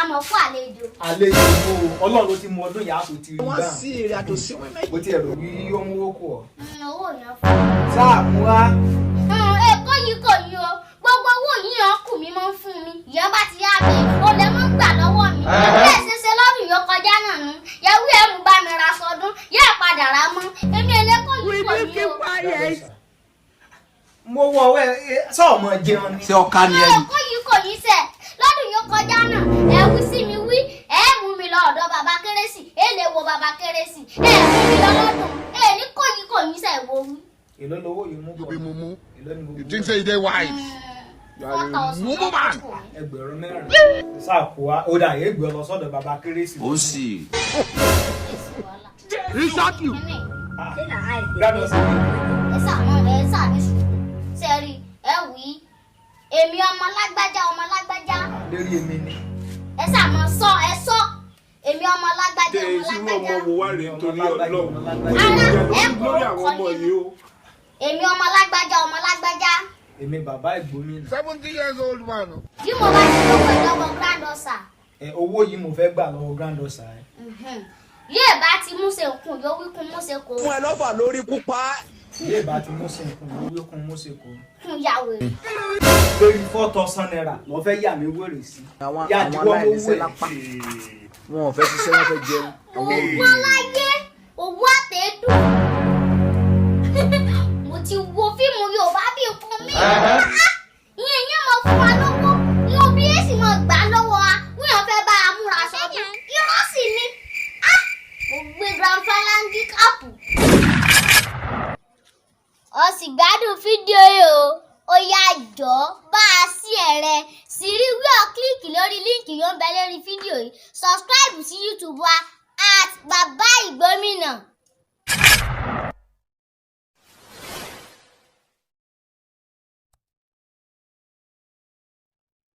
mọ̀ fún àlejò. Àlejò o, Ọlọ́run ló ti mú ọdún yà tó ti rí Wọ́n sí èrè àjò sí wẹ́mẹ́. Bó ti ẹ̀rọ wí ó mú owó kù ọ́. Owó yẹn fún mi. Sáà mú wá. Èkó yìí kò yí o. Gbogbo owó yìí hàn kù mí máa ń fún mi. Ìyẹn bá ti yá mi, ó lè mọ́ gbà lọ́wọ́ mi. Bẹ́ẹ̀ ṣe ṣe lọ́dún yóò kọjá náà nù. Yẹ̀wú ẹ̀mú bá mi ra sọdún, yẹ́ padà rà mọ́. Èmi ẹlẹ́kọ̀ọ́ yìí kò yí o. Mo wọ ọwọ́ ẹ sọ̀mọ jẹun ni. Ṣé ọ̀ka ni ẹni? Èkó yìí kò yí sẹ̀. Lọ́dún yóò kọjá náà, ẹ wí sí mi wí. Ẹ mú mi lọ ọ̀dọ̀ bàbá kérésì. Ẹ lè wo bàbá kérésì. Ẹ mú mi lọ lọ́dún. Ẹ ní kò yí kò yí sẹ̀ wo wí. Èló lówó yìí mú bọ̀. Èló ni mo You think say you dey wise? Mumu man. Ẹgbẹ̀rún mẹ́rin. Sáà kó wa, ó dà yé gbé ọ lọ sọ́dọ̀ bàbá kérésì. Ó sì. Research you. Gbádùn sí mi. Ẹ sàmì sẹ́rí ẹ wí èmi ọmọ lágbájá Lérí èmi ni. ẹ sàmọ sọ èmi ọmọ lágbájá Tẹ ìṣirò ọmọ wo wá rèé nítorí Ọlọ́run. ara ẹ kò Lórí àwọn ọmọ yìí o. èmi ọmọ lágbájá Èmi bàbá ìgbómìnà. 70 years old man. bí mo bá ti lọ́wọ́ ìjọba grandọ̀sà Owó yìí mo fẹ́ gbà lọ́wọ́ grandọ̀sà ẹ̀. yóò bá ti mú ṣe kùn yóò wí kún mú ṣe kó Fún ẹ lọ́fà lórí pupa. Ilé ìbá ti mú sí nǹkan owó kún mú sí kò. kún yàwó rẹ̀. Lórí 4,000 naira lọ fẹ́ yà mí wèrè sí. Àwọn Yà jí wọ́n mú aláìníṣẹ́ wèrè. lápá. Wọn ò fẹ́ ṣiṣẹ́, wọ́n fẹ́ jẹun. Owó láyé owó àtẹ̀dù mo ti wo fíìmù Yorùbá bí fún mi ìyẹn yẹn mo fún wa lówó inú bí èsì mo gbà lọ́wọ́ wa wíyàn fẹ́ bá a múra sọ́dún irọ́ sì ni mo gbé grandfalangi káàpù. Ó sì gbádùn fídíò yìí ó yá jọ bá a sí ẹ̀rẹ̀ sì rí wíwọ́ kílíkì lórí líǹkì yóò ń bẹ lórí fídíò yìí subscribe sí YouTube wa @baba igbomina.